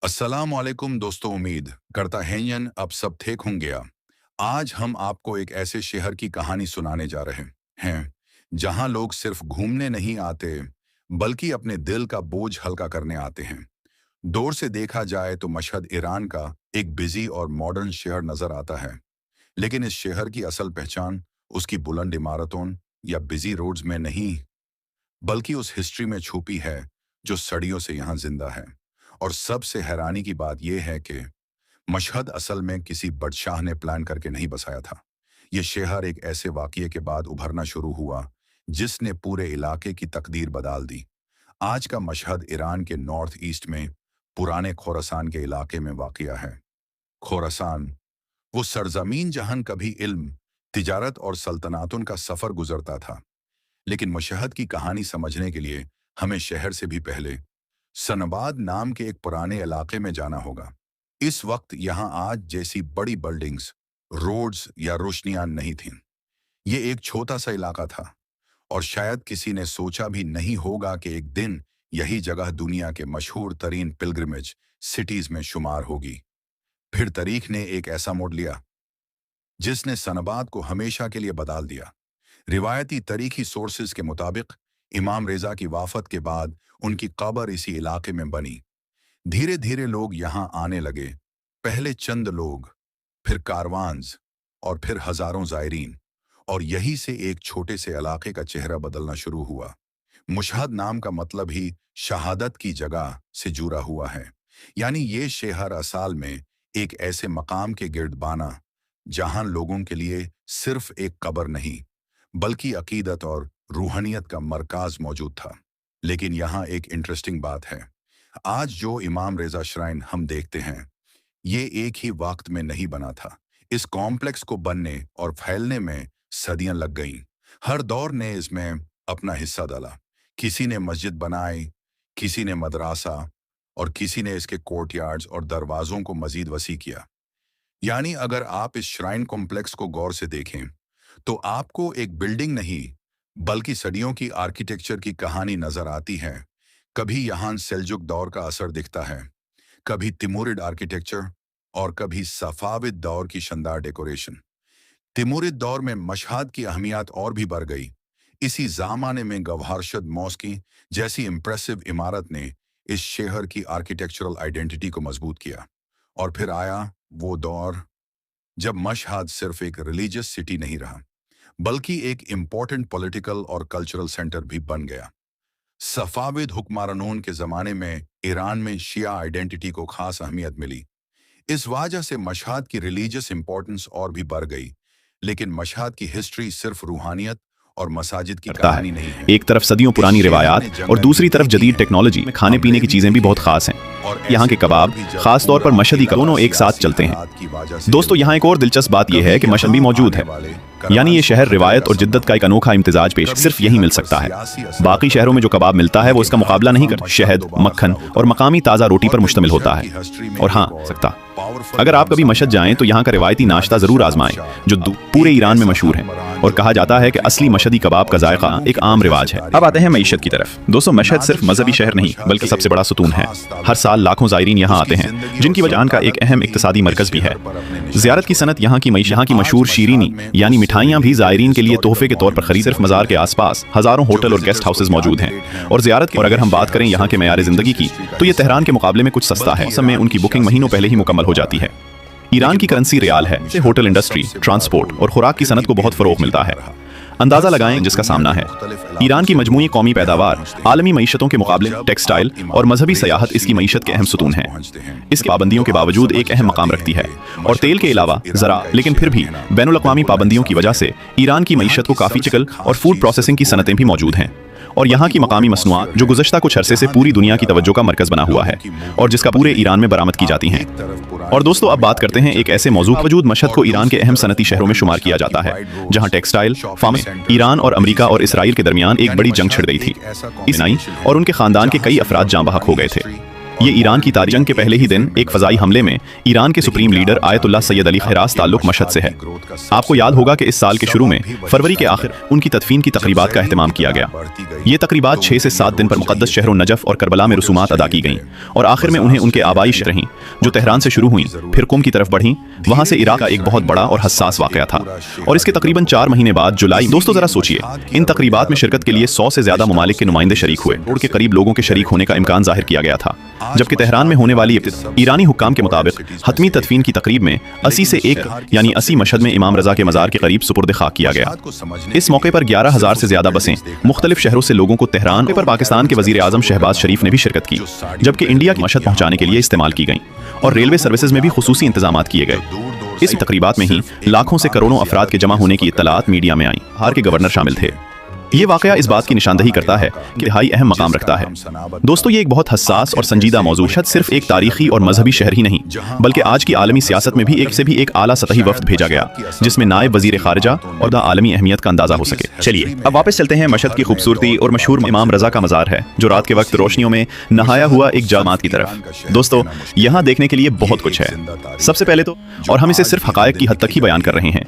अस्सलाम वालेकुम दोस्तों, उम्मीद करता है यन अब सब ठीक होंगे। आज हम आपको एक ऐसे शहर की कहानी सुनाने जा रहे हैं जहां लोग सिर्फ घूमने नहीं आते बल्कि अपने दिल का बोझ हल्का करने आते हैं। दूर से देखा जाए तो मशहद ईरान का एक बिजी और मॉडर्न शहर नजर आता है, लेकिन इस शहर की असल पहचान उसकी बुलंद इमारतों या बिजी रोड्स में नहीं बल्कि उस हिस्ट्री में छुपी है जो सदियों से यहाँ जिंदा है। और सबसे हैरानी की बात यह है कि मशहद असल में किसी बादशाह ने प्लान करके नहीं बसाया था। ये शहर एक ऐसे वाक़ये के बाद उभरना शुरू हुआ जिसने पूरे इलाके की तकदीर बदल दी। आज का मशहद ईरान के नॉर्थ ईस्ट में पुराने खोरासान के इलाके में वाक़या है। खोरासान वो सरजमीन जहां कभी इल्म, तिजारत और सल्तनतों का सफ़र गुजरता था। लेकिन मशहद की कहानी समझने के लिए हमें शहर से भी पहले सनबाद नाम के एक पुराने इलाके में जाना होगा। इस वक्त यहाँ आज जैसी बड़ी बिल्डिंग्स, रोड्स या रोशनियां नहीं थीं। ये एक छोटा सा इलाका था और शायद किसी ने सोचा भी नहीं होगा कि एक दिन यही जगह दुनिया के मशहूर तरीन पिलग्रिमेज सिटीज में शुमार होगी। फिर तारीख ने एक ऐसा मोड़ लिया जिसने सनबाद को हमेशा के लिए बदल दिया। रिवायती तारीखी सोर्सेज के मुताबिक इमाम रेजा की वाफत के बाद उनकी कब्र इसी इलाके में बनी। धीरे धीरे लोग यहाँ आने लगे, पहले चंद लोग, फिर कारवान्स और फिर हजारों जायरीन, और यही से एक छोटे से इलाके का चेहरा बदलना शुरू हुआ। मुशहद नाम का मतलब ही शहादत की जगह से जुड़ा हुआ है, यानी ये शहर असल में एक ऐसे मकाम के गिर्द बना जहां लोगों के लिए सिर्फ एक कब्र नहीं बल्कि अकीदत और रूहानियत का मरकज मौजूद था। लेकिन यहाँ एक इंटरेस्टिंग बात है, आज जो इमाम रेजा श्राइन हम देखते हैं ये एक ही वक्त में नहीं बना था। इस कॉम्प्लेक्स को बनने और फैलने में सदियां लग गईं। हर दौर ने इसमें अपना हिस्सा डाला। किसी ने मस्जिद बनाई, किसी ने मदरसा और किसी ने इसके कोर्टयार्ड्स और दरवाजों को मजीद वसी किया। यानी अगर आप इस श्राइन कॉम्प्लेक्स को गौर से देखें तो आपको एक बिल्डिंग नहीं बल्कि सदियों की आर्किटेक्चर की कहानी नजर आती है। कभी यहाँ सेल्जुक दौर का असर दिखता है, कभी तिमुरिड आर्किटेक्चर और कभी सफाविद दौर की शानदार डेकोरेशन। तिमुरिद दौर में मशहद की अहमियत और भी बढ़ गई। इसी ज़माने में गवाहरशद मॉस्की जैसी इम्प्रेसिव इमारत ने इस शहर की आर्किटेक्चरल आइडेंटिटी को मजबूत किया। और फिर आया वो दौर जब मशहद सिर्फ एक रिलीजियस सिटी नहीं रहा बल्कि एक इम्पॉर्टेंट पॉलिटिकल और कल्चरल सेंटर भी बन गया। सफाविद हुक्मरानों के ज़माने में ईरान में शिया आइडेंटिटी को खास अहमियत मिली। इस वजह से मशहद की रिलीजियस इंपॉर्टेंस और भी बढ़ गई। लेकिन मशहद की हिस्ट्री सिर्फ रूहानियत और मसाजिद की कहानी नहीं है। एक तरफ सदियों पुरानी रिवायात और दूसरी तरफ जदीद टेक्नोलॉजी में खाने पीने की चीजें भी बहुत खास हैं। यहाँ के कबाब, खास तौर पर मशहदी कबाब, दोनों एक साथ चलते हैं। दोस्तों, यहाँ एक और दिलचस्प बात यह है कि मशहद भी मौजूद है, यानी ये शहर रिवायत और जिद्दत का एक अनोखा इम्तिजाज पेश सिर्फ यही मिल सकता है। बाकी शहरों में जो कबाब मिलता है वो इसका मुकाबला नहीं करता। शहद, मक्खन और मकामी ताज़ा रोटी पर मुश्तमिल होता है। और हाँ, अगर आप कभी मशहद जाएं तो यहाँ का रिवायती नाश्ता जरूर आजमाएं जो पूरे ईरान में मशहूर है। और कहा जाता है कि असली मशहदी कबाब का जायका एक आम रिवाज है। अब आते हैं मईशत की तरफ। दोस्तों, मशहद सिर्फ मजहबी शहर नहीं बल्कि सबसे बड़ा सुतून है। हर साल लाखों जायरीन यहाँ आते हैं जिनकी वजह का एक अहम इक्तिसादी मरकज भी है। ज़ियारत की सनत यहाँ की मशहूर शीरीनी यानी मिठाइयाँ भी जायरीन के लिए तोहफे के तौर पर खरीद। सिर्फ मज़ार के आसपास हज़ारों होटल और गेस्ट हाउसेज मौजूद हैं। और ज़ियारत की, और अगर हम बात करें यहाँ के मयार ज़िंदगी की, तो ये तेहरान के मुकाबले में कुछ सस्ता है। मौसम में उनकी बुकिंग महीनों पहले ही मुकम्मल हो जाती है। ईरान की करेंसी रियाल है। इससे होटल इंडस्ट्री, ट्रांसपोर्ट और खुराक की सनत को बहुत फ़रोग़ मिलता है। अंदाज़ा लगाएं जिसका सामना है। ईरान की मजमूई कौमी पैदावार आलमी मईशतों के मुकाबले टेक्सटाइल और मजहबी सयाहत इसकी मईशत के अहम सुतून हैं। इसकी पाबंदियों के बावजूद एक अहम मकाम रखती है। और तेल के अलावा ज़रा, लेकिन फिर भी बैनुल-अक़वामी पाबंदियों की वजह से ईरान की मईशत को काफ़ी चिकल और फूड प्रोसेसिंग की सनतें भी मौजूद हैं। और यहाँ की मकामी मसनूआत जो गुज़श्ता कुछ अरसे से पूरी दुनिया की तवज्जो का मरकज़ बना हुआ है और जिसका पूरे ईरान में बरामद की जाती हैं। और दोस्तों, अब बात करते हैं एक ऐसे मौजू के बावजूद मशहद को ईरान के अहम सनती शहरों में शुमार किया जाता है जहाँ टेक्सटाइल फार्म ईरान और अमेरिका और इसराइल के दरमियान एक बड़ी जंग छिड़ गई थी। इसनाई और उनके खानदान के कई अफराद जाँ बहक हो गए थे। یہ ایران کی تاریخ جنگ کے پہلے ہی دن ایک فضائی حملے میں ایران کے سپریم لیڈر آیت اللہ سید علی خراز تعلق مشہد سے ہے۔ آپ کو یاد ہوگا کہ اس سال کے شروع میں فروری کے آخر ان کی تدفین کی تقریبات کا اہتمام کیا گیا۔ یہ تقریبات 6 سے 7 دن پر مقدس شہر نجف اور کربلا میں رسومات ادا کی گئیں اور آخر میں انہیں ان کے آبائی شہر رہیں جو تہران سے شروع ہوئیں پھر قم کی طرف بڑھیں۔ وہاں سے عراق کا ایک بہت بڑا اور حساس واقعہ تھا اور اس کے تقریباً 4 مہینے بعد جولائی۔ دوستو ذرا سوچئے، ان تقریبات میں شرکت کے لیے 100 سے زیادہ ممالک کے نمائندے شریک ہوئے، کروڑ کے قریب لوگوں کے شریک ہونے کا امکان ظاہر کیا گیا تھا، جبکہ تہران میں ہونے والی ایرانی حکام کے مطابق حتمی تدفین کی تقریب میں 80 سے 1 یعنی 80 مشہد میں امام رضا کے مزار کے قریب سپرد خاک کیا گیا۔ اس موقع پر 11,000 سے زیادہ بسیں مختلف شہروں سے لوگوں کو تہران پر پاکستان کے وزیر اعظم شہباز شریف نے بھی شرکت کی، جبکہ انڈیا کی مشہد پہنچانے کے لیے استعمال کی گئیں اور ریلوے سروسز میں بھی خصوصی انتظامات کیے گئے۔ اس تقریبات میں ہی لاکھوں سے کروڑوں افراد کے جمع ہونے کی اطلاعات میڈیا میں آئیں۔ بہار کے گورنر شامل تھے۔ یہ واقعہ اس بات کی نشاندہی کرتا ہے کہ انتہائی اہم مقام رکھتا ہے۔ دوستو یہ ایک بہت حساس اور سنجیدہ موضوع ہے، صرف ایک تاریخی اور مذہبی شہر ہی نہیں بلکہ آج کی عالمی سیاست میں بھی ایک اعلیٰ سطحی وفد بھیجا گیا جس میں نائب وزیر خارجہ اور عالمی اہمیت کا اندازہ ہو سکے۔ چلیے اب واپس چلتے ہیں مشہد کی خوبصورتی اور مشہور امام رضا کا مزار ہے جو رات کے وقت روشنیوں میں نہایا ہوا ایک جامعات کی طرف۔ دوستو یہاں دیکھنے کے لیے بہت کچھ ہے۔ سب سے پہلے تو اور ہم اسے صرف حقائق کی حد تک ہی بیان کر رہے ہیں